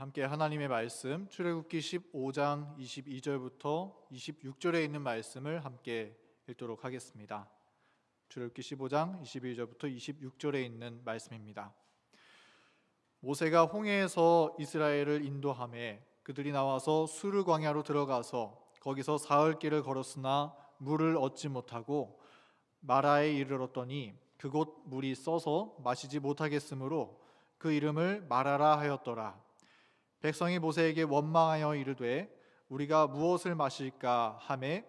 함께 하나님의 말씀 출애굽기 15장 22절부터 26절에 있는 말씀을 함께 읽도록 하겠습니다. 출애굽기 15장 22절부터 26절에 있는 말씀입니다. 모세가 홍해에서 이스라엘을 인도하매 그들이 나와서 수르 광야로 들어가서 거기서 사흘 길을 걸었으나 물을 얻지 못하고 마라에 이르렀더니 그곳 물이 써서 마시지 못하겠으므로 그 이름을 마라라 하였더라. 백성이 모세에게 원망하여 이르되 우리가 무엇을 마실까 하매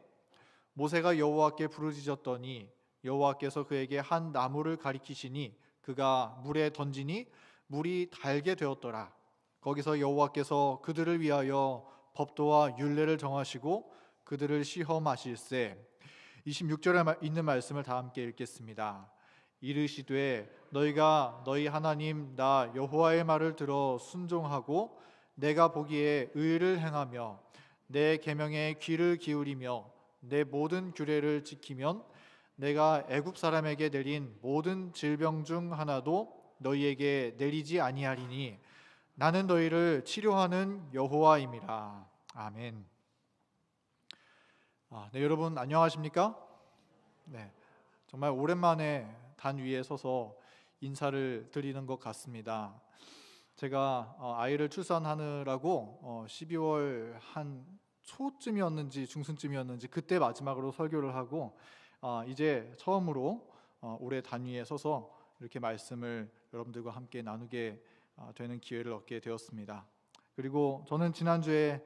모세가 여호와께 부르짖었더니 여호와께서 그에게 한 나무를 가리키시니 그가 물에 던지니 물이 달게 되었더라. 거기서 여호와께서 그들을 위하여 법도와 율례를 정하시고 그들을 시험하실세. 26절에 있는 말씀을 다 함께 읽겠습니다. 이르시되 너희가 너희 하나님 나 여호와의 말을 들어 순종하고 내가 보기에 의를 행하며 내 계명에 귀를 기울이며 내 모든 규례를 지키면 내가 애굽 사람에게 내린 모든 질병 중 하나도 너희에게 내리지 아니하리니 나는 너희를 치료하는 여호와임이라. 아멘. 네, 여러분 안녕하십니까? 네, 정말 오랜만에 단 위에 서서 인사를 드리는 것 같습니다. 제가 아이를 출산하느라고 12월 한 초쯤이었는지 중순쯤이었는지 그때 마지막으로 설교를 하고 이제 처음으로 올해 단위에 서서 이렇게 말씀을 여러분들과 함께 나누게 되는 기회를 얻게 되었습니다. 그리고 저는 지난주에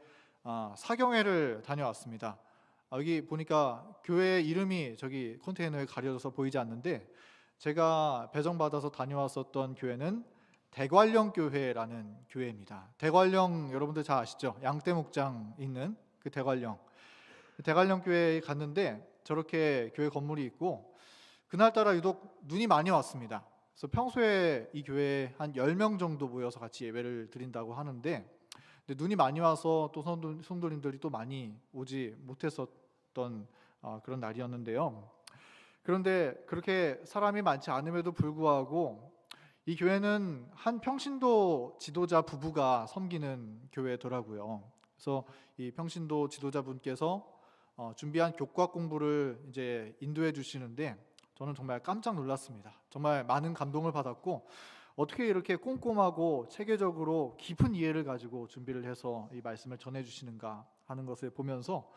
사경회를 다녀왔습니다. 여기 보니까 교회 이름이 저기 컨테이너에 가려져서 보이지 않는데 제가 배정받아서 다녀왔었던 교회는 대관령 교회라는 교회입니다. 대관령 여러분들 잘 아시죠? 양떼목장 있는 그 대관령 교회에 갔는데 저렇게 교회 건물이 있고 그날따라 유독 눈이 많이 왔습니다. 그래서 평소에 이 교회에 한 10명 정도 모여서 같이 예배를 드린다고 하는데 근데 눈이 많이 와서 또 성도님들이 또 많이 오지 못했었던 그런 날이었는데요. 그런데 그렇게 사람이 많지 않음에도 불구하고 이 교회는 한 평신도 지도자 부부가 섬기는 교회더라고요. 그래서 이 평신도 지도자분께서 준비한 교과 공부를 이제 인도해 주시는데 저는 정말 깜짝 놀랐습니다. 정말 많은 감동을 받았고 어떻게 이렇게 꼼꼼하고 체계적으로 깊은 이해를 가지고 준비를 해서 이 말씀을 전해 주시는가 하는 것을 보면서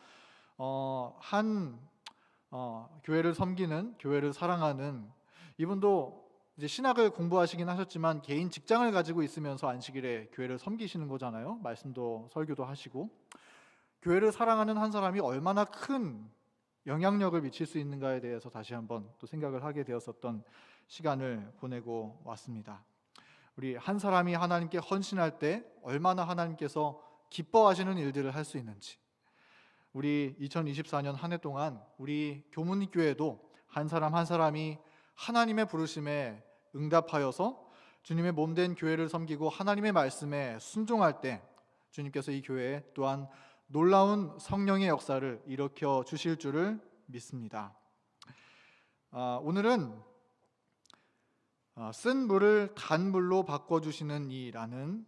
교회를 섬기는, 교회를 사랑하는 이분도 이제 신학을 공부하시긴 하셨지만 개인 직장을 가지고 있으면서 안식일에 교회를 섬기시는 거잖아요. 말씀도 설교도 하시고 교회를 사랑하는 한 사람이 얼마나 큰 영향력을 미칠 수 있는가에 대해서 다시 한번 또 생각을 하게 되었었던 시간을 보내고 왔습니다. 우리 한 사람이 하나님께 헌신할 때 얼마나 하나님께서 기뻐하시는 일들을 할 수 있는지, 우리 2024년 한 해 동안 우리 교문교회도 한 사람 한 사람이 하나님의 부르심에 응답하여서 주님의 몸된 교회를 섬기고 하나님의 말씀에 순종할 때 주님께서 이 교회에 또한 놀라운 성령의 역사를 일으켜 주실 줄을 믿습니다. 오늘은 쓴 물을 단 물로 바꿔주시는 이라는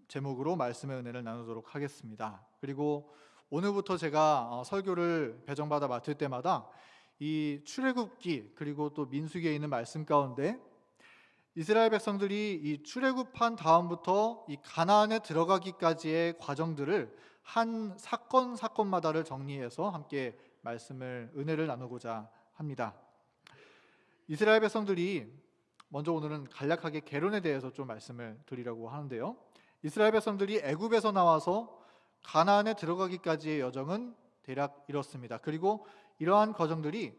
제목으로 말씀의 은혜를 나누도록 하겠습니다. 그리고 오늘부터 제가 설교를 배정받아 맡을 때마다 이 출애굽기 그리고 또 민수기에 있는 말씀 가운데 이스라엘 백성들이 이 출애굽한 다음부터 이 가나안에 들어가기까지의 과정들을 한 사건마다를 정리해서 함께 말씀을 은혜를 나누고자 합니다. 이스라엘 백성들이 먼저 오늘은 간략하게 계론에 대해서 좀 말씀을 드리려고 하는데요. 이스라엘 백성들이 애굽에서 나와서 가나안에 들어가기까지의 여정은 대략 이렇습니다. 그리고 이러한 과정들이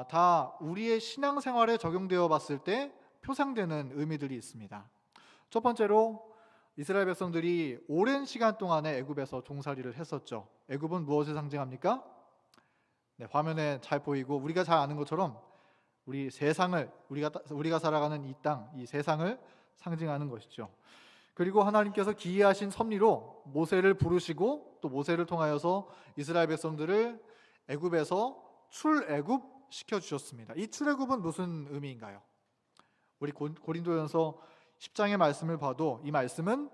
다 우리의 신앙생활에 적용되어 봤을 때 표상되는 의미들이 있습니다. 첫 번째로 이스라엘 백성들이 오랜 시간 동안에 애굽에서 종살이를 했었죠. 애굽은 무엇을 상징합니까? 네, 화면에 잘 보이고 우리가 잘 아는 것처럼 우리 세상을 우리가 살아가는 이 땅, 이 세상을 상징하는 것이죠. 그리고 하나님께서 기이하신 섭리로 모세를 부르시고 또 모세를 통하여서 이스라엘 백성들을 애굽에서 출애굽 시켜주셨습니다. 이 출애굽은 무슨 의미인가요? 우리 고린도전서 10장의 말씀을 봐도 이 말씀은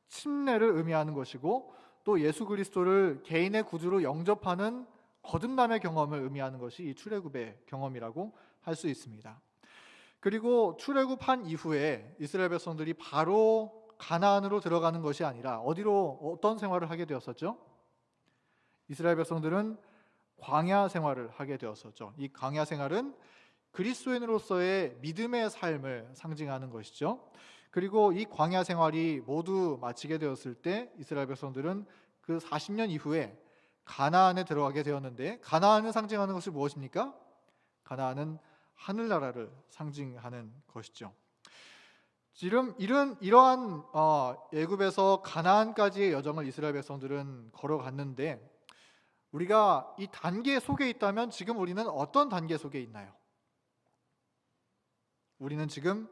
침례를 의미하는 것이고, 또 예수 그리스도를 개인의 구주로 영접하는 거듭남의 경험을 의미하는 것이 이 출애굽의 경험이라고 할 수 있습니다. 그리고 출애굽한 이후에 이스라엘 백성들이 바로 가나안으로 들어가는 것이 아니라 어디로, 어떤 생활을 하게 되었었죠? 이스라엘 백성들은 광야 생활을 하게 되었었죠. 이 광야 생활은 그리스도인으로서의 믿음의 삶을 상징하는 것이죠. 그리고 이 광야 생활이 모두 마치게 되었을 때 이스라엘 백성들은 그 40년 이후에 가나안에 들어가게 되었는데, 가나안을 상징하는 것이 무엇입니까? 가나안은 하늘나라를 상징하는 것이죠. 지금 이러한 애굽에서 가나안까지의 여정을 이스라엘 백성들은 걸어갔는데, 우리가 이 단계 속에 있다면 지금 우리는 어떤 단계 속에 있나요? 우리는 지금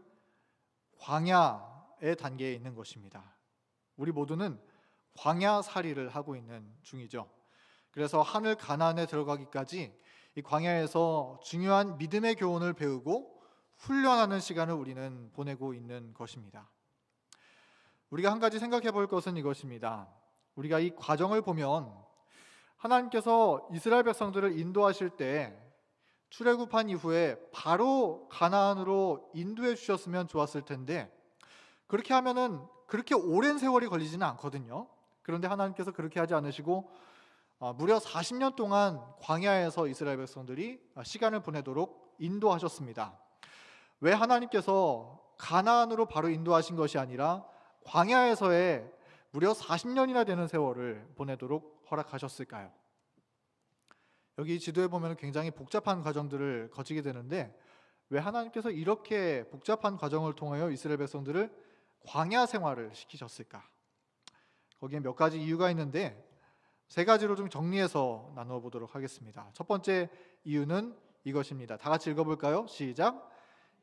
광야의 단계에 있는 것입니다. 우리 모두는 광야살이를 하고 있는 중이죠. 그래서 하늘 가나안에 들어가기까지 이 광야에서 중요한 믿음의 교훈을 배우고 훈련하는 시간을 우리는 보내고 있는 것입니다. 우리가 한 가지 생각해 볼 것은 이것입니다. 우리가 이 과정을 보면 하나님께서 이스라엘 백성들을 인도하실 때 출애굽한 이후에 바로 가나안으로 인도해 주셨으면 좋았을 텐데, 그렇게 하면은 그렇게 오랜 세월이 걸리지는 않거든요. 그런데 하나님께서 그렇게 하지 않으시고 무려 40년 동안 광야에서 이스라엘 백성들이 시간을 보내도록 인도하셨습니다. 왜 하나님께서 가나안으로 바로 인도하신 것이 아니라 광야에서의 무려 40년이나 되는 세월을 보내도록 허락하셨을까요? 여기 지도에 보면 굉장히 복잡한 과정들을 거치게 되는데, 왜 하나님께서 이렇게 복잡한 과정을 통하여 이스라엘 백성들을 광야 생활을 시키셨을까? 거기에 몇 가지 이유가 있는데 세 가지로 좀 정리해서 나누어 보도록 하겠습니다. 첫 번째 이유는 이것입니다. 다 같이 읽어볼까요? 시작.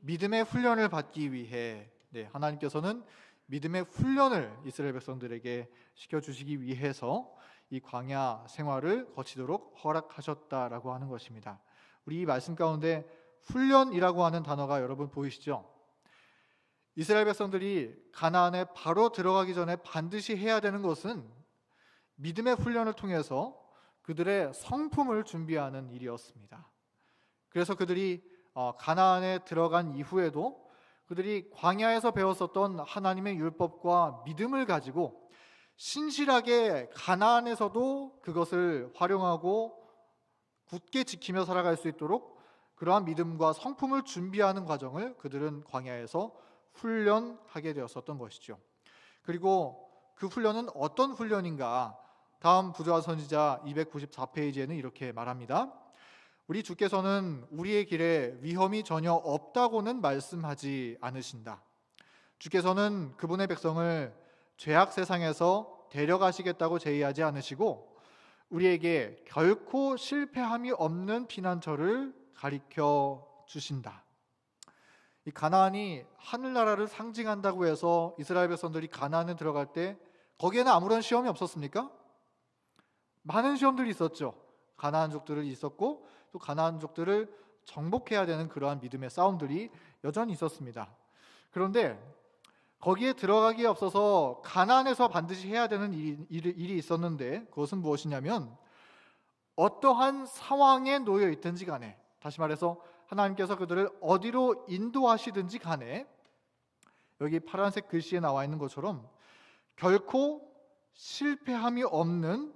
믿음의 훈련을 받기 위해. 하나님께서는 믿음의 훈련을 이스라엘 백성들에게 시켜주시기 위해서 이 광야 생활을 거치도록 허락하셨다라고 하는 것입니다. 우리 이 말씀 가운데 훈련이라고 하는 단어가 여러분 보이시죠? 이스라엘 백성들이 가나안에 바로 들어가기 전에 반드시 해야 되는 것은 믿음의 훈련을 통해서 그들의 성품을 준비하는 일이었습니다. 그래서 그들이 가나안에 들어간 이후에도 그들이 광야에서 배웠었던 하나님의 율법과 믿음을 가지고 신실하게 가나안에서도 그것을 활용하고 굳게 지키며 살아갈 수 있도록 그러한 믿음과 성품을 준비하는 과정을 그들은 광야에서 훈련하게 되었었던 것이죠. 그리고 그 훈련은 어떤 훈련인가? 다음 부조화 선지자 294페이지에는 이렇게 말합니다. 우리 주께서는 우리의 길에 위험이 전혀 없다고는 말씀하지 않으신다. 주께서는 그분의 백성을 죄악 세상에서 데려가시겠다고 제의하지 않으시고 우리에게 결코 실패함이 없는 피난처를 가리켜 주신다. 이 가나안이 하늘나라를 상징한다고 해서 이스라엘 백성들이 가나안에 들어갈 때 거기에는 아무런 시험이 없었습니까? 많은 시험들이 있었죠. 가나안족들이 있었고 또 가나안족들을 정복해야 되는 그러한 믿음의 싸움들이 여전히 있었습니다. 그런데 거기에 들어가기에 앞서서 가나안에서 반드시 해야 되는 일이 있었는데, 그것은 무엇이냐면 어떠한 상황에 놓여 있든지 간에, 다시 말해서 하나님께서 그들을 어디로 인도하시든지 간에, 여기 파란색 글씨에 나와 있는 것처럼 결코 실패함이 없는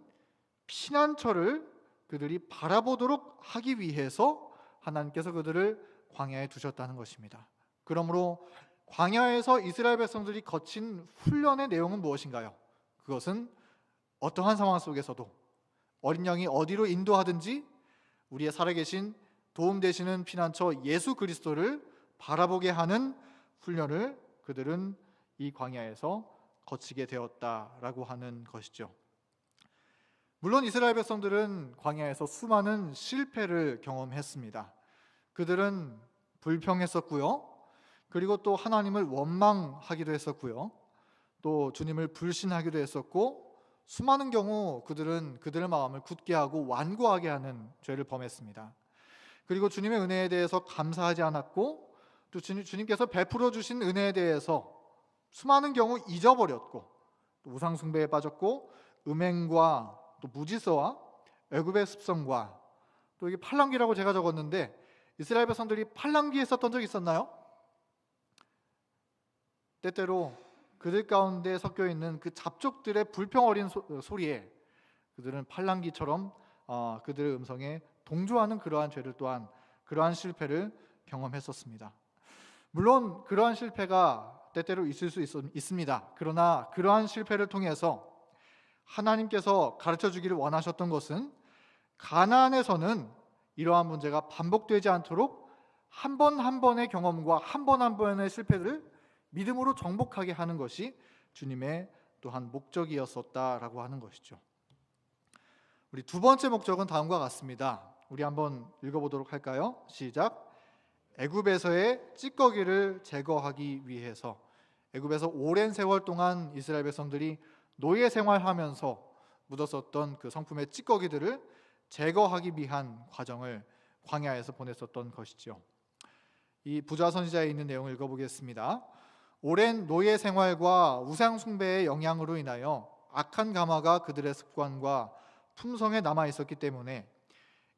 피난처를 그들이 바라보도록 하기 위해서 하나님께서 그들을 광야에 두셨다는 것입니다. 그러므로 광야에서 이스라엘 백성들이 거친 훈련의 내용은 무엇인가요? 그것은 어떠한 상황 속에서도 어린 양이 어디로 인도하든지 우리의 살아계신 도움 되시는 피난처 예수 그리스도를 바라보게 하는 훈련을 그들은 이 광야에서 거치게 되었다라고 하는 것이죠. 물론 이스라엘 백성들은 광야에서 수많은 실패를 경험했습니다. 그들은 불평했었고요. 그리고 또 하나님을 원망하기도 했었고요. 또 주님을 불신하기도 했었고, 수많은 경우 그들은 그들의 마음을 굳게 하고 완고하게 하는 죄를 범했습니다. 그리고 주님의 은혜에 대해서 감사하지 않았고, 또 주님께서 베풀어 주신 은혜에 대해서 수많은 경우 잊어버렸고, 또 우상 숭배에 빠졌고 음행과 또 무질서와 애굽의 습성과 또 이게 팔랑귀라고 제가 적었는데 이스라엘 백성들이 팔랑귀에 썼던 적이 있었나요? 때때로 그들 가운데 섞여 있는 그 잡족들의 불평 어린 소리에 그들은 팔랑귀처럼 그들의 음성에 동조하는 그러한 죄를 또한 그러한 실패를 경험했었습니다. 물론 그러한 실패가 때때로 있을 수 있습니다. 그러나 그러한 실패를 통해서 하나님께서 가르쳐 주기를 원하셨던 것은 가나안에서는 이러한 문제가 반복되지 않도록 한 번 한 번의 경험과 한 번 한 번의 실패를 믿음으로 정복하게 하는 것이 주님의 또한 목적이었었다라고 하는 것이죠. 우리 두 번째 목적은 다음과 같습니다. 우리 한번 읽어보도록 할까요? 시작. 애굽에서의 찌꺼기를 제거하기 위해서. 애굽에서 오랜 세월 동안 이스라엘 백성들이 노예 생활하면서 묻었었던 그 성품의 찌꺼기들을 제거하기 위한 과정을 광야에서 보냈었던 것이죠. 이 부자 선지자에 있는 내용을 읽어보겠습니다. 오랜 노예 생활과 우상 숭배의 영향으로 인하여 악한 가마가 그들의 습관과 품성에 남아 있었기 때문에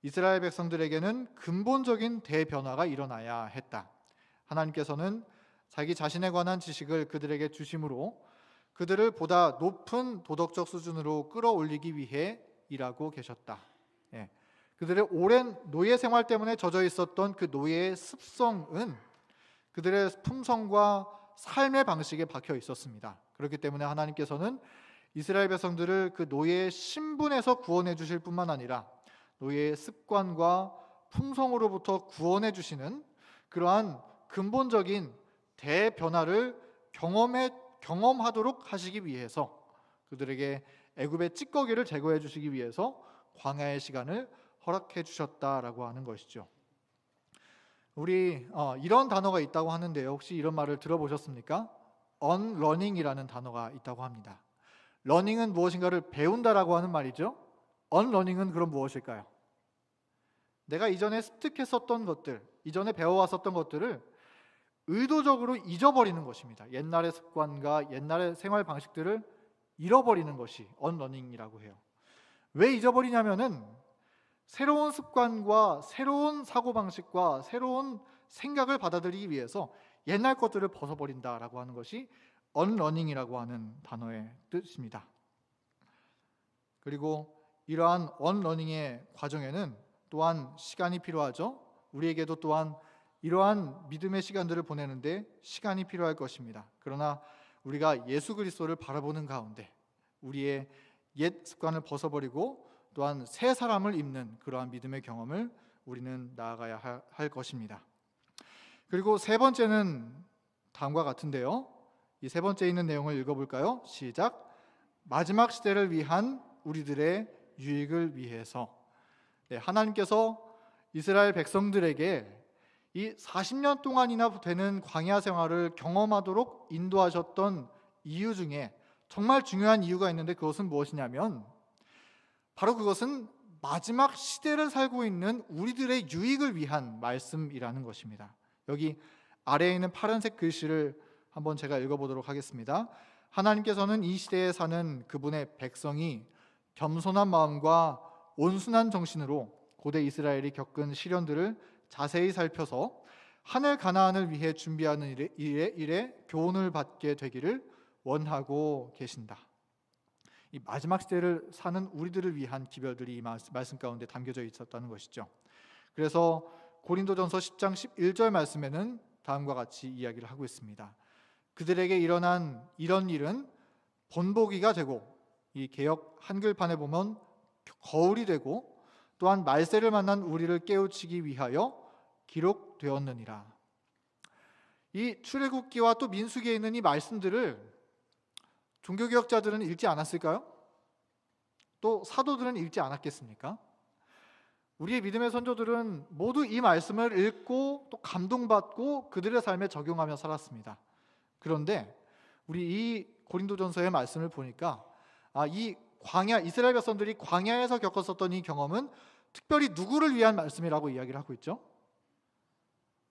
이스라엘 백성들에게는 근본적인 대변화가 일어나야 했다. 하나님께서는 자기 자신에 관한 지식을 그들에게 주심으로 그들을 보다 높은 도덕적 수준으로 끌어올리기 위해 일하고 계셨다. 그들의 오랜 노예 생활 때문에 젖어 있었던 그 노예의 습성은 그들의 품성과 삶의 방식에 박혀 있었습니다. 그렇기 때문에 하나님께서는 이스라엘 백성들을 그 노예의 신분에서 구원해 주실 뿐만 아니라 노예의 습관과 품성으로부터 구원해 주시는 그러한 근본적인 대변화를 경험하도록 하시기 위해서 그들에게 애굽의 찌꺼기를 제거해 주시기 위해서 광야의 시간을 허락해 주셨다라고 하는 것이죠. 우리 이런 단어가 있다고 하는데요. 혹시 이런 말을 들어보셨습니까? unlearning이라는 단어가 있다고 합니다. learning은 무엇인가를 배운다라고 하는 말이죠. unlearning은 그럼 무엇일까요? 내가 이전에 습득했었던 것들, 이전에 배워왔었던 것들을 의도적으로 잊어버리는 것입니다. 옛날의 습관과 옛날의 생활 방식들을 잃어버리는 것이 unlearning이라고 해요. 왜 잊어버리냐면은 새로운 습관과 새로운 사고방식과 새로운 생각을 받아들이기 위해서 옛날 것들을 벗어버린다라고 하는 것이 unlearning이라고 하는 단어의 뜻입니다. 그리고 이러한 unlearning의 과정에는 또한 시간이 필요하죠. 우리에게도 또한 이러한 믿음의 시간들을 보내는데 시간이 필요할 것입니다. 그러나 우리가 예수 그리스도를 바라보는 가운데 우리의 옛 습관을 벗어버리고 또한 새 사람을 입는 그러한 믿음의 경험을 우리는 나아가야 할 것입니다. 그리고 세 번째는 다음과 같은데요. 이 세 번째 있는 내용을 읽어볼까요? 시작. 마지막 시대를 위한 우리들의 유익을 위해서. 하나님께서 이스라엘 백성들에게 이 40년 동안이나 되는 광야 생활을 경험하도록 인도하셨던 이유 중에 정말 중요한 이유가 있는데 그것은 무엇이냐면 바로 그것은 마지막 시대를 살고 있는 우리들의 유익을 위한 말씀이라는 것입니다. 여기 아래에 있는 파란색 글씨를 한번 제가 읽어보도록 하겠습니다. 하나님께서는 이 시대에 사는 그분의 백성이 겸손한 마음과 온순한 정신으로 고대 이스라엘이 겪은 시련들을 자세히 살펴서 하늘 가나안을 위해 준비하는 일에 교훈을 받게 되기를 원하고 계신다. 이 마지막 시대를 사는 우리들을 위한 기별들이 이 말씀 가운데 담겨져 있었다는 것이죠. 그래서 고린도전서 10장 11절 말씀에는 다음과 같이 이야기를 하고 있습니다. 그들에게 일어난 이런 일은 본보기가 되고 이 개역 한글판에 보면 거울이 되고 또한 말세를 만난 우리를 깨우치기 위하여 기록되었느니라. 이 출애굽기와 또 민수기에 있는 이 말씀들을 종교개혁자들은 읽지 않았을까요? 또 사도들은 읽지 않았겠습니까? 우리의 믿음의 선조들은 모두 이 말씀을 읽고 또 감동받고 그들의 삶에 적용하며 살았습니다. 그런데 우리 이 고린도전서의 말씀을 보니까 이 광야 이스라엘 백성들이 광야에서 겪었었던 이 경험은 특별히 누구를 위한 말씀이라고 이야기를 하고 있죠?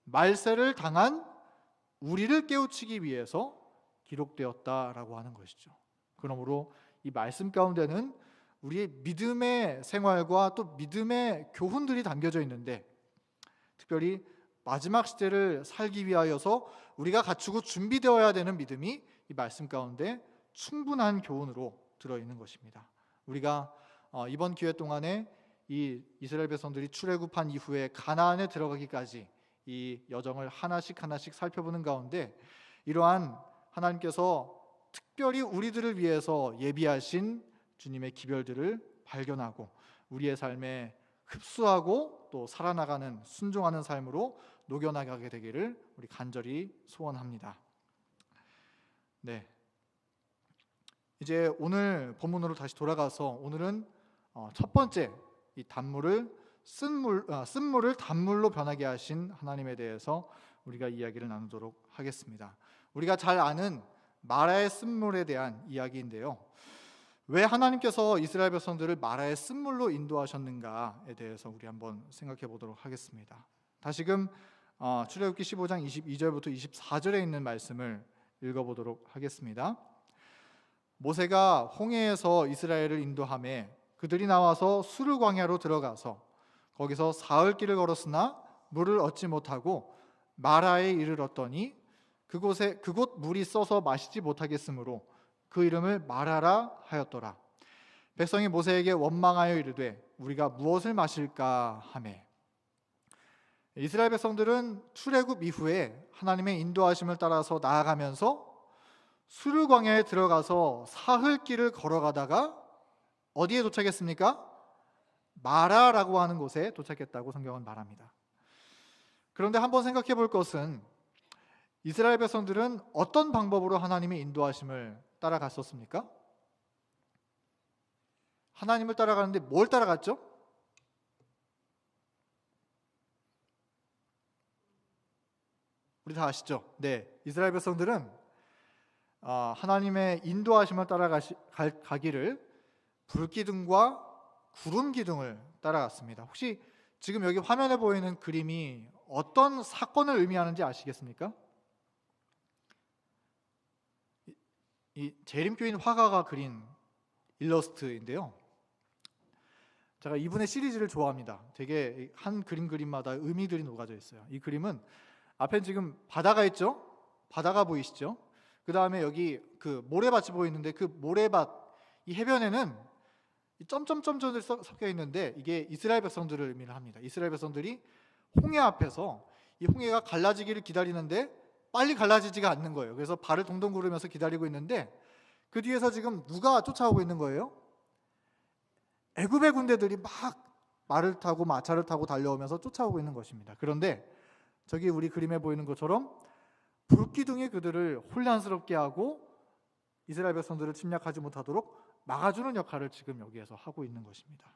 말세를 당한 우리를 깨우치기 위해서 기록되었다라고 하는 것이죠. 그러므로 이 말씀 가운데는 우리의 믿음의 생활과 또 믿음의 교훈들이 담겨져 있는데, 특별히 마지막 시대를 살기 위하여서 우리가 갖추고 준비되어야 되는 믿음이 이 말씀 가운데 충분한 교훈으로 들어있는 것입니다. 우리가 이번 기회 동안에 이 이스라엘 백성들이 출애굽한 이후에 가나안에 들어가기까지 이 여정을 하나씩 살펴보는 가운데, 이러한 하나님께서 특별히 우리들을 위해서 예비하신 주님의 기별들을 발견하고 우리의 삶에 흡수하고 또 살아나가는 순종하는 삶으로 녹여나가게 되기를 우리 간절히 소원합니다. 네, 이제 오늘 본문으로 다시 돌아가서 오늘은 첫 번째 이 쓴물을 단물로 변하게 하신 하나님에 대해서 우리가 이야기를 나누도록 하겠습니다. 우리가 잘 아는 마라의 쓴물에 대한 이야기인데요, 왜 하나님께서 이스라엘 백성들을 마라의 쓴물로 인도하셨는가에 대해서 우리 한번 생각해 보도록 하겠습니다. 다시금 출애굽기 15장 22절부터 24절에 있는 말씀을 읽어보도록 하겠습니다. 모세가 홍해에서 이스라엘을 인도하매 그들이 나와서 수르 광야로 들어가서 거기서 사흘 길을 걸었으나 물을 얻지 못하고 마라에 이르렀더니 그곳 물이 써서 마시지 못하겠으므로 그 이름을 마라라 하였더라. 백성이 모세에게 원망하여 이르되 우리가 무엇을 마실까 하매, 이스라엘 백성들은 출애굽 이후에 하나님의 인도하심을 따라서 나아가면서 수르 광야에 들어가서 사흘 길을 걸어가다가 어디에 도착했습니까? 마라라고 하는 곳에 도착했다고 성경은 말합니다. 그런데 한번 생각해 볼 것은, 이스라엘 백성들은 어떤 방법으로 하나님의 인도하심을 따라갔었습니까? 하나님을 따라가는데 뭘 따라갔죠? 우리 다 아시죠? 네, 이스라엘 백성들은 하나님의 인도하심을 따라가기를 불기둥과 구름기둥을 따라갔습니다. 혹시 지금 여기 화면에 보이는 그림이 어떤 사건을 의미하는지 아시겠습니까? 이 재림교인 화가가 그린 일러스트인데요, 제가 이분의 시리즈를 좋아합니다. 되게 한 그림마다 의미들이 녹아져 있어요. 이 그림은 앞에 지금 바다가 있죠? 바다가 보이시죠? 그 다음에 여기 그 모래밭이 보이는데, 그 모래밭 이 해변에는 이 점점점점들이 섞여 있는데 이게 이스라엘 백성들을 의미를 합니다. 이스라엘 백성들이 홍해 앞에서 이 홍해가 갈라지기를 기다리는데 빨리 갈라지지가 않는 거예요. 그래서 발을 동동 구르면서 기다리고 있는데, 그 뒤에서 지금 누가 쫓아오고 있는 거예요? 애굽의 군대들이 막 말을 타고 마차를 타고 달려오면서 쫓아오고 있는 것입니다. 그런데 저기 우리 그림에 보이는 것처럼 불기둥이 그들을 혼란스럽게 하고 이스라엘 백성들을 침략하지 못하도록 막아주는 역할을 지금 여기에서 하고 있는 것입니다.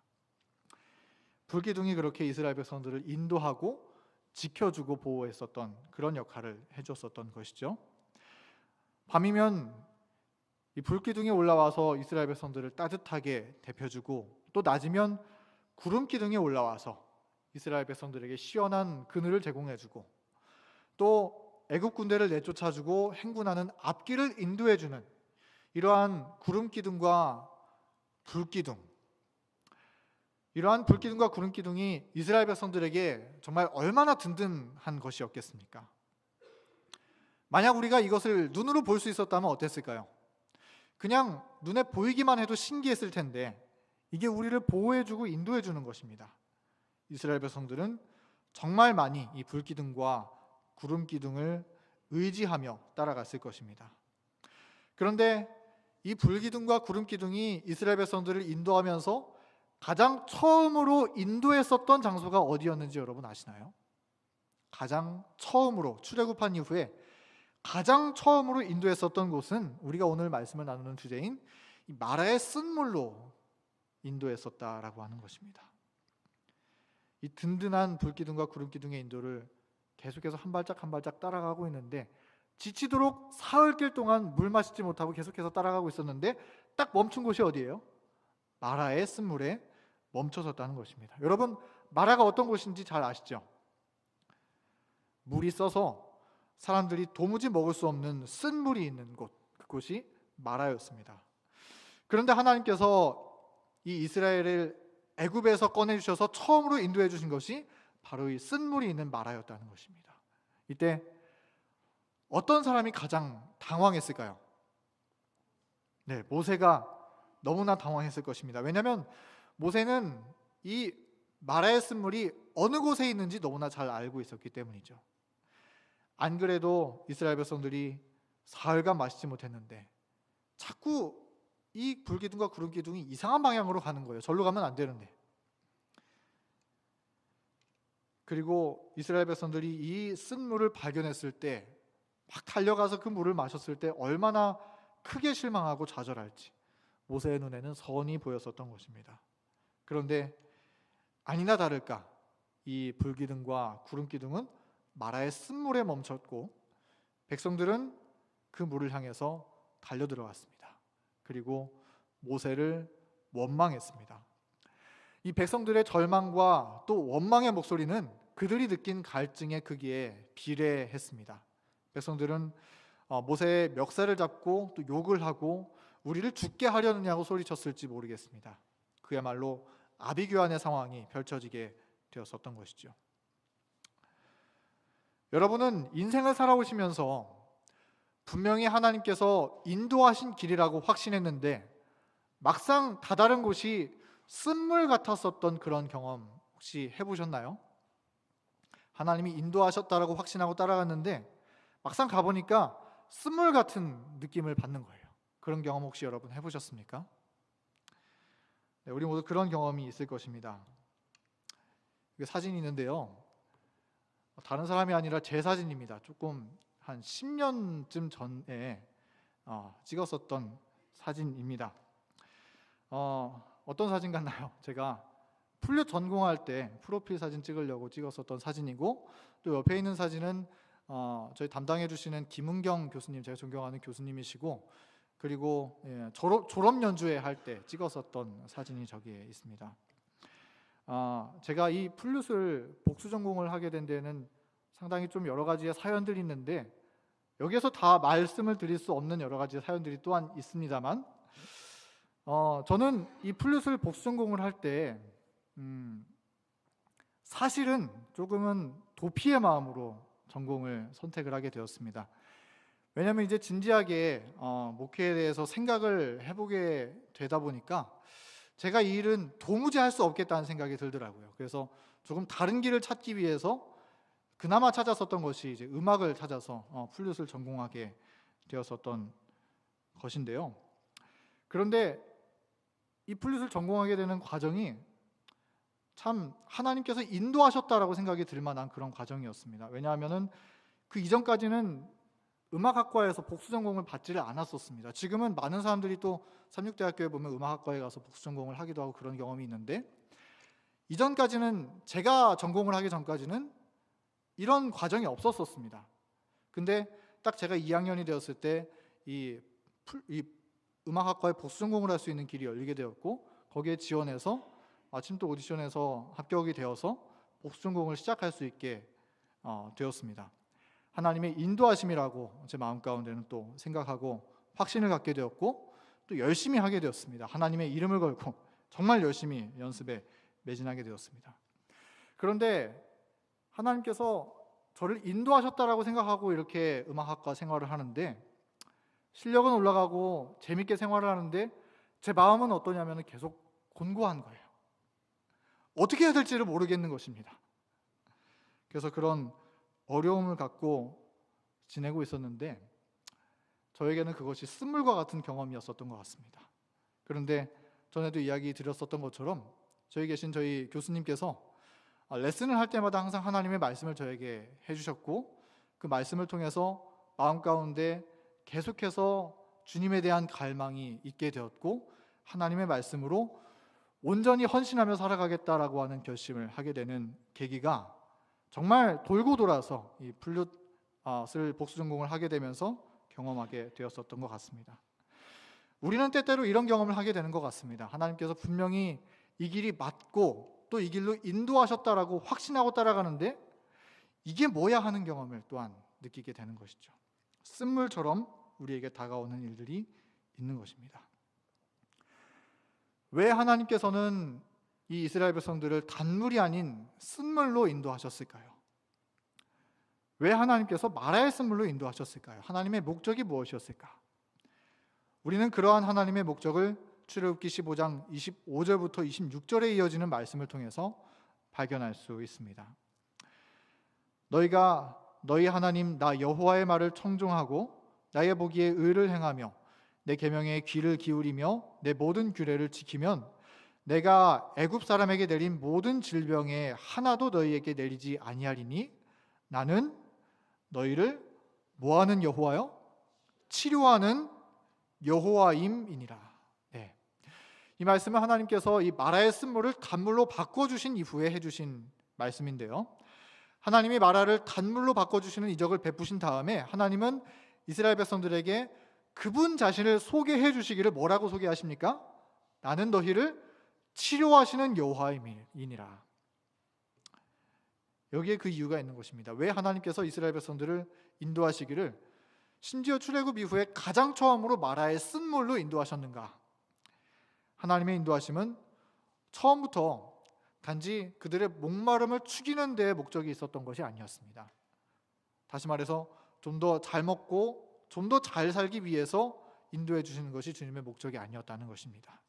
불기둥이 그렇게 이스라엘 백성들을 인도하고 지켜주고 보호했었던 그런 역할을 해줬었던 것이죠. 밤이면 이 불기둥이 올라와서 이스라엘 백성들을 따뜻하게 데펴주고, 또 낮이면 구름기둥이 올라와서 이스라엘 백성들에게 시원한 그늘을 제공해주고, 또 애굽 군대를 내쫓아주고 행군하는 앞길을 인도해주는 이러한 구름기둥과 불기둥, 이러한 불기둥과 구름기둥이 이스라엘 백성들에게 정말 얼마나 든든한 것이었겠습니까? 만약 우리가 이것을 눈으로 볼 수 있었다면 어땠을까요? 그냥 눈에 보이기만 해도 신기했을 텐데, 이게 우리를 보호해주고 인도해주는 것입니다. 이스라엘 백성들은 정말 많이 이 불기둥과 구름기둥을 의지하며 따라갔을 것입니다. 그런데 이 불기둥과 구름기둥이 이스라엘 백성들을 인도하면서 가장 처음으로 인도했었던 장소가 어디였는지 여러분 아시나요? 가장 처음으로 출애굽한 이후에 가장 처음으로 인도했었던 곳은 우리가 오늘 말씀을 나누는 주제인 이 마라의 쓴물로 인도했었다라고 하는 것입니다. 이 든든한 불기둥과 구름기둥의 인도를 계속해서 한 발짝 한 발짝 따라가고 있는데, 지치도록 사흘길 동안 물 마시지 못하고 계속해서 따라가고 있었는데 딱 멈춘 곳이 어디예요? 마라의 쓴물에 멈춰섰다는 것입니다. 여러분, 마라가 어떤 곳인지 잘 아시죠? 물이 써서 사람들이 도무지 먹을 수 없는 쓴물이 있는 곳, 그곳이 마라였습니다. 그런데 하나님께서 이 이스라엘을 애굽에서 꺼내주셔서 처음으로 인도해 주신 것이 바로 이 쓴물이 있는 마라였다는 것입니다. 이때 어떤 사람이 가장 당황했을까요? 네, 모세가 너무나 당황했을 것입니다. 왜냐하면 모세는 이 마라의 쓴물이 어느 곳에 있는지 너무나 잘 알고 있었기 때문이죠. 안 그래도 이스라엘 백성들이 사흘간 마시지 못했는데 자꾸 이 불기둥과 구름기둥이 이상한 방향으로 가는 거예요. 절로 가면 안 되는데. 그리고 이스라엘 백성들이 이 쓴물을 발견했을 때 막 달려가서 그 물을 마셨을 때 얼마나 크게 실망하고 좌절할지 모세의 눈에는 선이 보였었던 것입니다. 그런데 아니나 다를까 이 불기둥과 구름기둥은 마라의 쓴물에 멈췄고 백성들은 그 물을 향해서 달려들어갔습니다. 그리고 모세를 원망했습니다. 이 백성들의 절망과 또 원망의 목소리는 그들이 느낀 갈증의 크기에 비례했습니다. 백성들은 모세의 멱살을 잡고 또 욕을 하고 우리를 죽게 하려느냐고 소리쳤을지 모르겠습니다. 그야말로 아비규환의 상황이 펼쳐지게 되었었던 것이죠. 여러분은 인생을 살아오시면서 분명히 하나님께서 인도하신 길이라고 확신했는데 막상 다다른 곳이 쓴물 같았었던 그런 경험 혹시 해보셨나요? 하나님이 인도하셨다라고 확신하고 따라갔는데 막상 가보니까 쓴물 같은 느낌을 받는 거예요. 그런 경험 혹시 여러분 해보셨습니까? 네, 우리 모두 그런 경험이 있을 것입니다. 이게 사진이 있는데요. 다른 사람이 아니라 제 사진입니다. 조금 한 10년쯤 전에 찍었었던 사진입니다. 어떤 사진 같나요? 제가 플룻 전공할 때 프로필 사진 찍으려고 찍었었던 사진이고 또 옆에 있는 사진은 저희 담당해 주시는 김은경 교수님, 제가 존경하는 교수님이시고 그리고 졸업 연주회 할 때 찍었었던 사진이 저기에 있습니다. 제가 이 플룻을 복수 전공을 하게 된 데는 상당히 좀 여러 가지의 사연들이 있는데 여기에서 다 말씀을 드릴 수 없는 여러 가지 사연들이 또한 있습니다만 저는 이 플룻을 복수 전공을 할 때 사실은 조금은 도피의 마음으로 전공을 선택을 하게 되었습니다. 왜냐하면 이제 진지하게 목회에 대해서 생각을 해보게 되다 보니까 제가 이 일은 도무지 할 수 없겠다는 생각이 들더라고요. 그래서 조금 다른 길을 찾기 위해서 그나마 찾았었던 것이 이제 음악을 찾아서 플룻을 전공하게 되었었던 것인데요. 그런데 이 플룻을 전공하게 되는 과정이 참 하나님께서 인도하셨다라고 생각이 들 만한 그런 과정이었습니다. 왜냐하면은 그 이전까지는 음악학과에서 복수 전공을 받지를 않았었습니다. 지금은 많은 사람들이 또 삼육대학교에 보면 음악학과에 가서 복수 전공을 하기도 하고 그런 경험이 있는데 이전까지는 제가 전공을 하기 전까지는 이런 과정이 없었었습니다. 근데 딱 제가 2학년이 되었을 때 이 음악학과에 복수 전공을 할 수 있는 길이 열리게 되었고 거기에 지원해서 마침 또 오디션에서 합격이 되어서 복수 전공을 시작할 수 있게 되었습니다. 하나님의 인도하심이라고 제 마음 가운데는 또 생각하고 확신을 갖게 되었고 또 열심히 하게 되었습니다. 하나님의 이름을 걸고 정말 열심히 연습에 매진하게 되었습니다. 그런데 하나님께서 저를 인도하셨다라고 생각하고 이렇게 음악학과 생활을 하는데 실력은 올라가고 재밌게 생활을 하는데 제 마음은 어떠냐면 계속 곤고한 거예요. 어떻게 해야 될지를 모르겠는 것입니다. 그래서 그런 어려움을 갖고 지내고 있었는데 저에게는 그것이 쓴물과 같은 경험이었었던 것 같습니다. 그런데 전에도 이야기 드렸었던 것처럼 저희 계신 저희 교수님께서 레슨을 할 때마다 항상 하나님의 말씀을 저에게 해주셨고 그 말씀을 통해서 마음 가운데 계속해서 주님에 대한 갈망이 있게 되었고 하나님의 말씀으로 온전히 헌신하며 살아가겠다라고 하는 결심을 하게 되는 계기가 정말 돌고 돌아서 이 플룻을 복수 전공을 하게 되면서 경험하게 되었었던 것 같습니다. 우리는 때때로 이런 경험을 하게 되는 것 같습니다. 하나님께서 분명히 이 길이 맞고 또 이 길로 인도하셨다라고 확신하고 따라가는데 이게 뭐야 하는 경험을 또한 느끼게 되는 것이죠. 쓴물처럼 우리에게 다가오는 일들이 있는 것입니다. 왜 하나님께서는 이 이스라엘 백성들을 단물이 아닌 쓴물로 인도하셨을까요? 왜 하나님께서 마라의 쓴물로 인도하셨을까요? 하나님의 목적이 무엇이었을까? 우리는 그러한 하나님의 목적을 출애굽기 15장 25절부터 26절에 이어지는 말씀을 통해서 발견할 수 있습니다. 너희가 너희 하나님 나 여호와의 말을 청종하고 나의 보기에 의를 행하며 내 계명에 귀를 기울이며 내 모든 규례를 지키면 내가 애굽 사람에게 내린 모든 질병에 하나도 너희에게 내리지 아니하리니 나는 너희를 뭐하는 여호와요? 치료하는 여호와임이니라. 네. 이 말씀은 하나님께서 이 마라의 쓴물을 단물로 바꿔주신 이후에 해주신 말씀인데요. 하나님이 마라를 단물로 바꿔주시는 이적을 베푸신 다음에 하나님은 이스라엘 백성들에게 그분 자신을 소개해 주시기를 뭐라고 소개하십니까? 나는 너희를 치료하시는 여호와이니라. 여기에 그 이유가 있는 것입니다. 왜 하나님께서 이스라엘 백성들을 인도하시기를 심지어 출애굽 이후에 가장 처음으로 마라의 쓴물로 인도하셨는가? 하나님의 인도하심은 처음부터 단지 그들의 목마름을 죽이는 데 목적이 있었던 것이 아니었습니다. 다시 말해서 좀 더 잘 먹고 좀 더 잘 살기 위해서 인도해 주시는 것이 주님의 목적이 아니었다는 것입니다.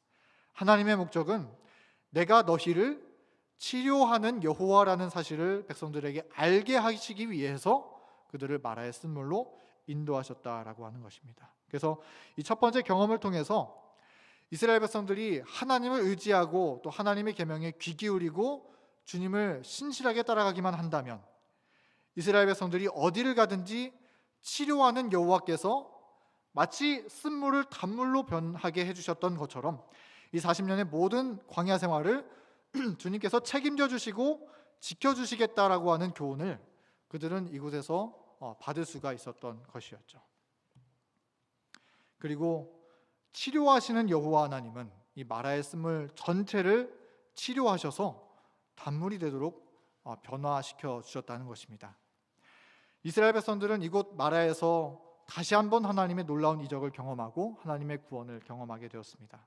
하나님의 목적은 내가 너희를 치료하는 여호와라는 사실을 백성들에게 알게 하시기 위해서 그들을 마라의 쓴물로 인도하셨다라고 하는 것입니다. 그래서 이 첫 번째 경험을 통해서 이스라엘 백성들이 하나님을 의지하고 또 하나님의 계명에 귀 기울이고 주님을 신실하게 따라가기만 한다면 이스라엘 백성들이 어디를 가든지 치료하는 여호와께서 마치 쓴물을 단물로 변하게 해주셨던 것처럼 이 40년의 모든 광야 생활을 주님께서 책임져 주시고 지켜주시겠다라고 하는 교훈을 그들은 이곳에서 받을 수가 있었던 것이었죠. 그리고 치료하시는 여호와 하나님은 이 마라의 쓴물 전체를 치료하셔서 단물이 되도록 변화시켜 주셨다는 것입니다. 이스라엘 백성들은 이곳 마라에서 다시 한번 하나님의 놀라운 이적을 경험하고 하나님의 구원을 경험하게 되었습니다.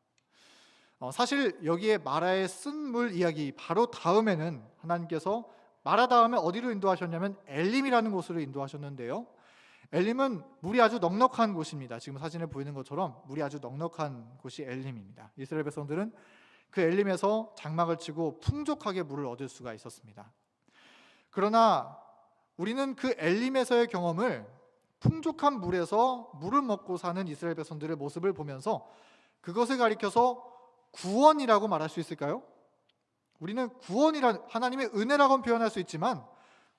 사실 여기에 마라의 쓴물 이야기 바로 다음에는 하나님께서 마라 다음에 어디로 인도하셨냐면 엘림이라는 곳으로 인도하셨는데요. 엘림은 물이 아주 넉넉한 곳입니다. 지금 사진에 보이는 것처럼 물이 아주 넉넉한 곳이 엘림입니다. 이스라엘 백성들은 그 엘림에서 장막을 치고 풍족하게 물을 얻을 수가 있었습니다. 그러나 우리는 그 엘림에서의 경험을 풍족한 물에서 물을 먹고 사는 이스라엘 백성들의 모습을 보면서 그것을 가리켜서 구원이라고 말할 수 있을까요? 우리는 구원이란 하나님의 은혜라고 표현할 수 있지만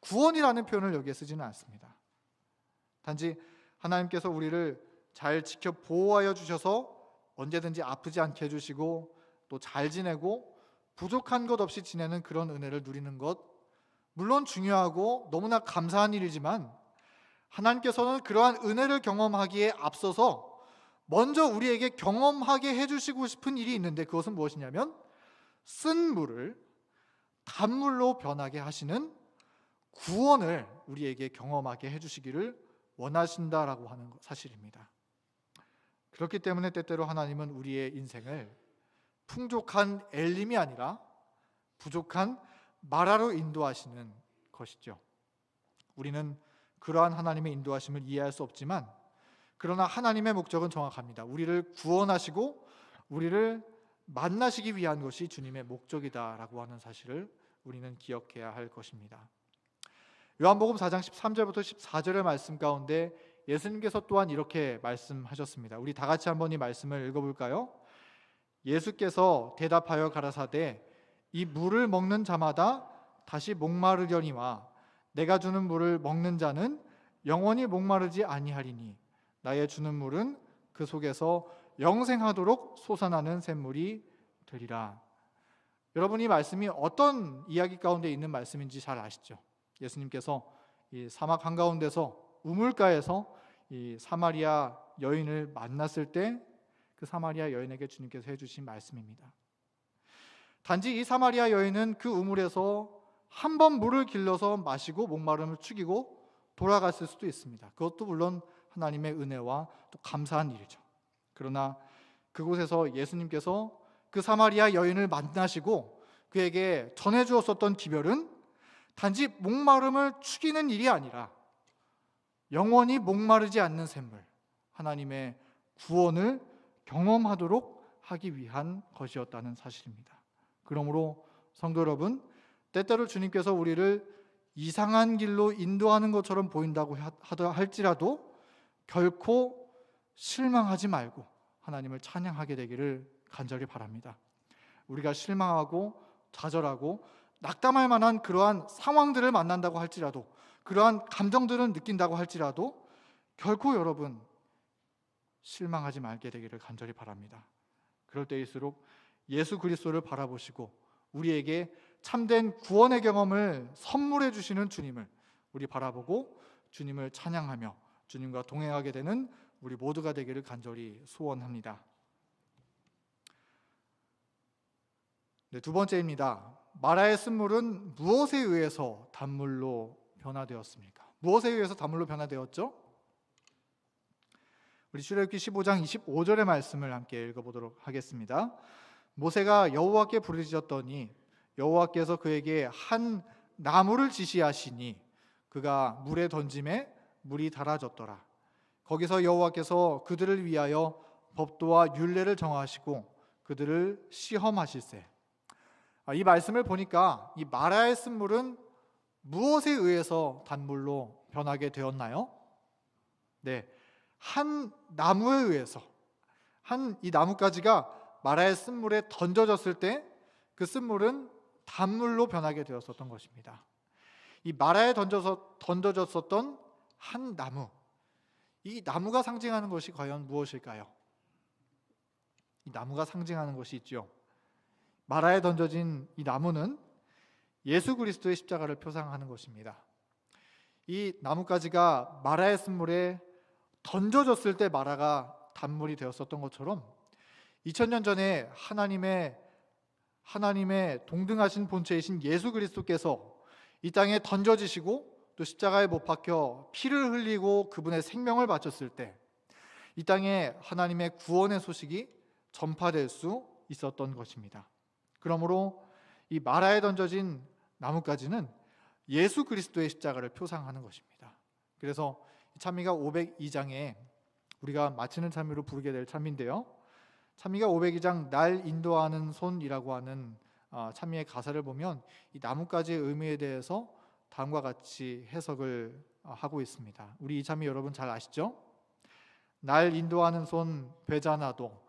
구원이라는 표현을 여기에 쓰지는 않습니다. 단지 하나님께서 우리를 잘 지켜 보호하여 주셔서 언제든지 아프지 않게 해주시고 또 잘 지내고 부족한 것 없이 지내는 그런 은혜를 누리는 것, 물론 중요하고 너무나 감사한 일이지만 하나님께서는 그러한 은혜를 경험하기에 앞서서 먼저 우리에게 경험하게 해주시고 싶은 일이 있는데 그것은 무엇이냐면 쓴 물을 단물로 변하게 하시는 구원을 우리에게 경험하게 해주시기를 원하신다라고 하는 사실입니다. 그렇기 때문에 때때로 하나님은 우리의 인생을 풍족한 엘림이 아니라 부족한 마라로 인도하시는 것이죠. 우리는 그러한 하나님의 인도하심을 이해할 수 없지만 그러나 하나님의 목적은 정확합니다. 우리를 구원하시고 우리를 만나시기 위한 것이 주님의 목적이다라고 하는 사실을 우리는 기억해야 할 것입니다. 요한복음 4장 13절부터 14절의 말씀 가운데 예수님께서 또한 이렇게 말씀하셨습니다. 우리 다 같이 한번 이 말씀을 읽어볼까요? 예수께서 대답하여 가라사대 이 물을 먹는 자마다 다시 목마르려니와 내가 주는 물을 먹는 자는 영원히 목마르지 아니하리니 나의 주는 물은 그 속에서 영생하도록 솟아나는 샘물이 되리라. 여러분 이 말씀이 어떤 이야기 가운데 있는 말씀인지 잘 아시죠? 예수님께서 이 사막 한가운데서 우물가에서 이 사마리아 여인을 만났을 때 그 사마리아 여인에게 주님께서 해주신 말씀입니다. 단지 이 사마리아 여인은 그 우물에서 한 번 물을 길러서 마시고 목마름을 죽이고 돌아갔을 수도 있습니다. 그것도 물론 하나님의 은혜와 또 감사한 일이죠. 그러나 그곳에서 예수님께서 그 사마리아 여인을 만나시고 그에게 전해주었었던 기별은 단지 목마름을 죽이는 일이 아니라 영원히 목마르지 않는 샘물, 하나님의 구원을 경험하도록 하기 위한 것이었다는 사실입니다. 그러므로 성도 여러분, 때때로 주님께서 우리를 이상한 길로 인도하는 것처럼 보인다고 할지라도 결코 실망하지 말고 하나님을 찬양하게 되기를 간절히 바랍니다. 우리가 실망하고 좌절하고 낙담할 만한 그러한 상황들을 만난다고 할지라도, 그러한 감정들을 느낀다고 할지라도 결코 여러분 실망하지 말게 되기를 간절히 바랍니다. 그럴 때일수록 예수 그리스도를 바라보시고 우리에게 참된 구원의 경험을 선물해 주시는 주님을 우리 바라보고 주님을 찬양하며 주님과 동행하게 되는 우리 모두가 되기를 간절히 소원합니다. 네, 두 번째입니다. 마라의 쓴물은 무엇에 의해서 단물로 변화되었습니까? 무엇에 의해서 단물로 변화되었죠? 우리 출애굽기 15장 25절의 말씀을 함께 읽어보도록 하겠습니다. 모세가 여호와께 부르짖었더니 여호와께서 그에게 한 나무를 지시하시니 그가 물에 던짐에 물이 달아졌더라. 거기서 여호와께서 그들을 위하여 법도와 율례를 정하시고 그들을 시험하실세. 이 말씀을 보니까 이 마라의 쓴물은 무엇에 의해서 단물로 변하게 되었나요? 네, 한 나무에 의해서, 이 나뭇가지가 마라의 쓴물에 던져졌을 때 그 쓴물은 단물로 변하게 되었었던 것입니다. 이 마라에 던져졌었던 한 나무, 이 나무가 상징하는 것이 과연 무엇일까요? 이 나무가 상징하는 것이 있죠. 마라에 던져진 이 나무는 예수 그리스도의 십자가를 표상하는 것입니다. 이 나뭇가지가 마라의 쓴물에 던져졌을 때 마라가 단물이 되었었던 것처럼 2000년 전에 하나님의 동등하신 본체이신 예수 그리스도께서 이 땅에 던져지시고 또 십자가에 못 박혀 피를 흘리고 그분의 생명을 바쳤을 때 이 땅에 하나님의 구원의 소식이 전파될 수 있었던 것입니다. 그러므로 이 마라에 던져진 나뭇가지는 예수 그리스도의 십자가를 표상하는 것입니다. 그래서 찬미가 502장에 우리가 마치는 찬미로 부르게 될 찬미인데요, 찬미가 502장 날 인도하는 손이라고 하는 찬미의 가사를 보면 이 나뭇가지의 의미에 대해서 다음과 같이 해석을 하고 있습니다. 우리 이 찬미 여러분 잘 아시죠? 날 인도하는 손 되잖아도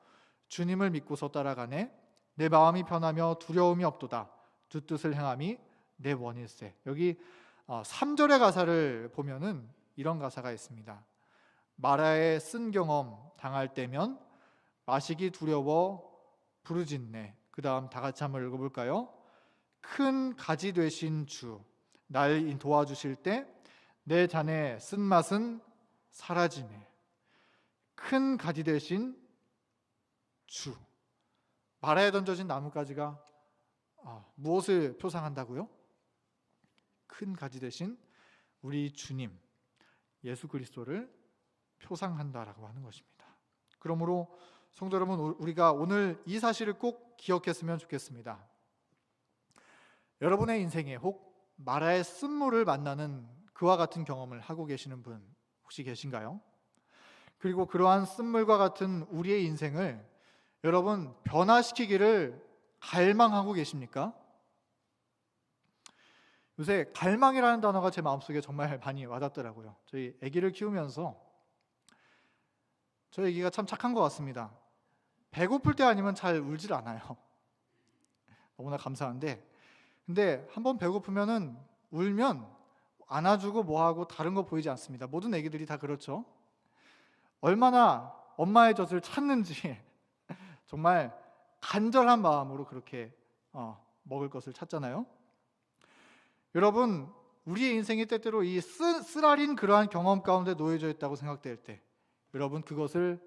주님을 믿고서 따라가네. 내 마음이 편하며 두려움이 없도다. 주 뜻을 행함이 내 원일세. 여기 3절의 가사를 보면은 이런 가사가 있습니다. 마라에 쓴 경험 당할 때면 마시기 두려워 부르짖네. 그 다음 다 같이 한번 읽어볼까요? 큰 가지 되신 주, 날 도와주실 때 내 잔의 쓴맛은 사라지네. 큰 가지 되신 주. 마라에 던져진 나뭇가지가 무엇을 표상한다고요? 큰 가지 되신 우리 주님 예수 그리스도를 표상한다라고 하는 것입니다. 그러므로 성도 여러분, 우리가 오늘 이 사실을 꼭 기억했으면 좋겠습니다. 여러분의 인생에 혹 마라의 쓴물을 만나는 그와 같은 경험을 하고 계시는 분 혹시 계신가요? 그리고 그러한 쓴물과 같은 우리의 인생을 여러분 변화시키기를 갈망하고 계십니까? 요새 갈망이라는 단어가 제 마음속에 정말 많이 와닿더라고요. 저희 아기를 키우면서 저희 아기가 참 착한 것 같습니다. 배고플 때 아니면 잘 울질 않아요. 너무나 감사한데, 근데 한번 배고프면은 울면 안아주고 뭐하고 다른 거 보이지 않습니다. 모든 아기들이 다 그렇죠. 얼마나 엄마의 젖을 찾는지 정말 간절한 마음으로 그렇게 먹을 것을 찾잖아요. 여러분, 우리의 인생이 때때로 이 쓰라린 그러한 경험 가운데 놓여져 있다고 생각될 때 여러분 그것을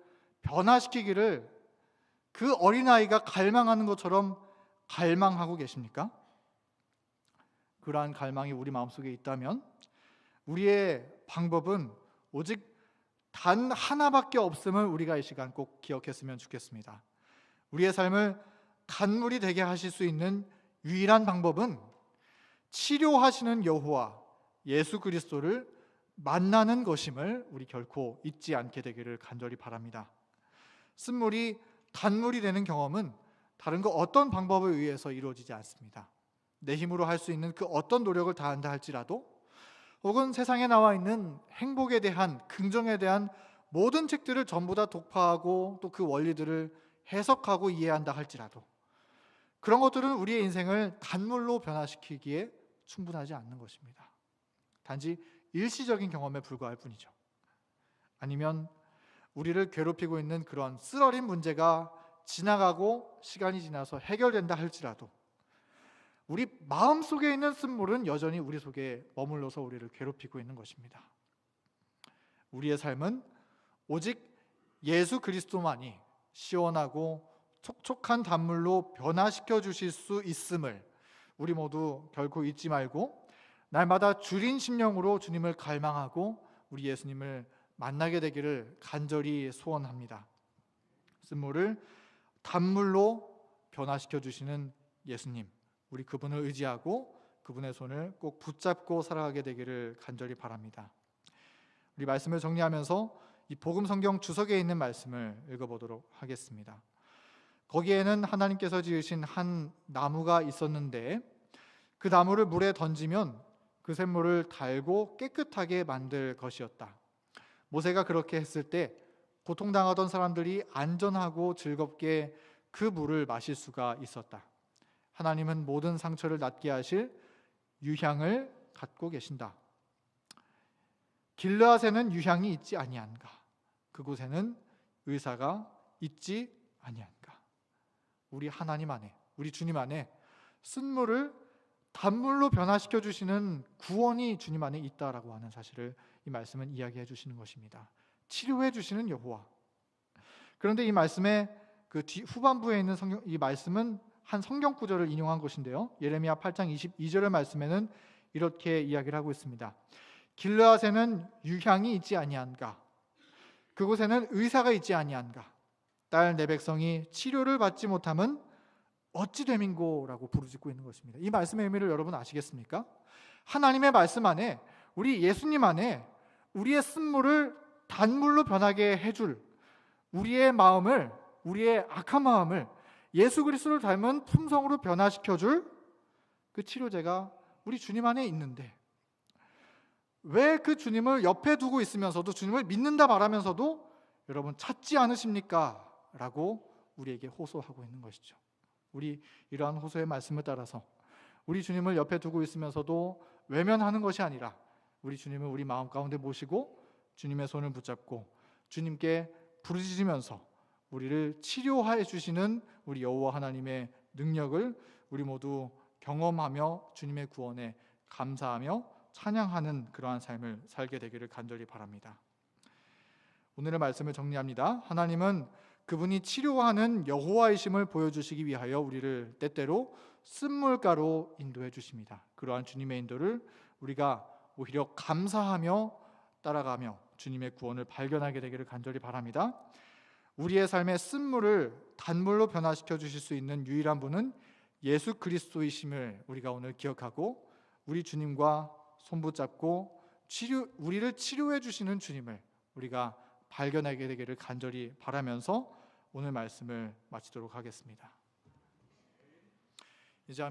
변화시키기를 그 어린아이가 갈망하는 것처럼 갈망하고 계십니까? 그러한 갈망이 우리 마음속에 있다면 우리의 방법은 오직 단 하나밖에 없음을 우리가 이 시간 꼭 기억했으면 좋겠습니다. 우리의 삶을 단물이 되게 하실 수 있는 유일한 방법은 치료하시는 여호와 예수 그리스도를 만나는 것임을 우리 결코 잊지 않게 되기를 간절히 바랍니다. 쓴물이 단물이 되는 경험은 다른 그 어떤 방법에 의해서 이루어지지 않습니다. 내 힘으로 할 수 있는 그 어떤 노력을 다한다 할지라도, 혹은 세상에 나와 있는 행복에 대한, 긍정에 대한 모든 책들을 전부 다 독파하고 또 그 원리들을 해석하고 이해한다 할지라도, 그런 것들은 우리의 인생을 단물로 변화시키기에 충분하지 않는 것입니다. 단지 일시적인 경험에 불과할 뿐이죠. 아니면 우리를 괴롭히고 있는 그런 쓰러린 문제가 지나가고 시간이 지나서 해결된다 할지라도 우리 마음속에 있는 쓴물은 여전히 우리 속에 머물러서 우리를 괴롭히고 있는 것입니다. 우리의 삶은 오직 예수 그리스도만이 시원하고 촉촉한 단물로 변화시켜 주실 수 있음을 우리 모두 결코 잊지 말고, 날마다 주린 심령으로 주님을 갈망하고 우리 예수님을 만나게 되기를 간절히 소원합니다. 쓴물을 단물로 변화시켜 주시는 예수님, 우리 그분을 의지하고 그분의 손을 꼭 붙잡고 살아가게 되기를 간절히 바랍니다. 우리 말씀을 정리하면서 이 복음 성경 주석에 있는 말씀을 읽어보도록 하겠습니다. 거기에는 하나님께서 지으신 한 나무가 있었는데 그 나무를 물에 던지면 그 샘물을 달고 깨끗하게 만들 것이었다. 모세가 그렇게 했을 때 고통당하던 사람들이 안전하고 즐겁게 그 물을 마실 수가 있었다. 하나님은 모든 상처를 낫게 하실 유향을 갖고 계신다. 길르앗에는 유향이 있지 아니한가? 그곳에는 의사가 있지 아니한가? 우리 하나님 안에, 우리 주님 안에 쓴물을 단물로 변화시켜 주시는 구원이 주님 안에 있다라고 하는 사실을 이 말씀은 이야기해 주시는 것입니다. 치료해 주시는 여호와. 그런데 이 말씀의 그 후반부에 있는 이 말씀은 한 성경 구절을 인용한 것인데요. 예레미야 8장 22절의 말씀에는 이렇게 이야기를 하고 있습니다. 길르앗에는 유향이 있지 아니한가? 그곳에는 의사가 있지 아니한가? 딸 내 백성이 치료를 받지 못함은 어찌 됨인고라고 부르짖고 있는 것입니다. 이 말씀의 의미를 여러분 아시겠습니까? 하나님의 말씀 안에, 우리 예수님 안에 우리의 쓴물을 단물로 변하게 해줄, 우리의 마음을, 우리의 악한 마음을 예수 그리스도를 닮은 품성으로 변화시켜줄 그 치료제가 우리 주님 안에 있는데, 왜 그 주님을 옆에 두고 있으면서도, 주님을 믿는다 말하면서도 여러분 찾지 않으십니까? 라고 우리에게 호소하고 있는 것이죠. 우리 이러한 호소의 말씀을 따라서 우리 주님을 옆에 두고 있으면서도 외면하는 것이 아니라 우리 주님을 우리 마음 가운데 모시고 주님의 손을 붙잡고 주님께 부르짖으면서 우리를 치료해 주시는 우리 여호와 하나님의 능력을 우리 모두 경험하며 주님의 구원에 감사하며 찬양하는 그러한 삶을 살게 되기를 간절히 바랍니다. 오늘의 말씀을 정리합니다. 하나님은 그분이 치료하는 여호와이심을 보여주시기 위하여 우리를 때때로 쓴물가로 인도해 주십니다. 그러한 주님의 인도를 우리가 오히려 감사하며 따라가며 주님의 구원을 발견하게 되기를 간절히 바랍니다. 우리의 삶의 쓴물을 단물로 변화시켜 주실 수 있는 유일한 분은 예수 그리스도이심을 우리가 오늘 기억하고 우리 주님과 손붙잡고 우리를 치료해 주시는 주님을 우리가 발견하게 되기를 간절히 바라면서 오늘 말씀을 마치도록 하겠습니다.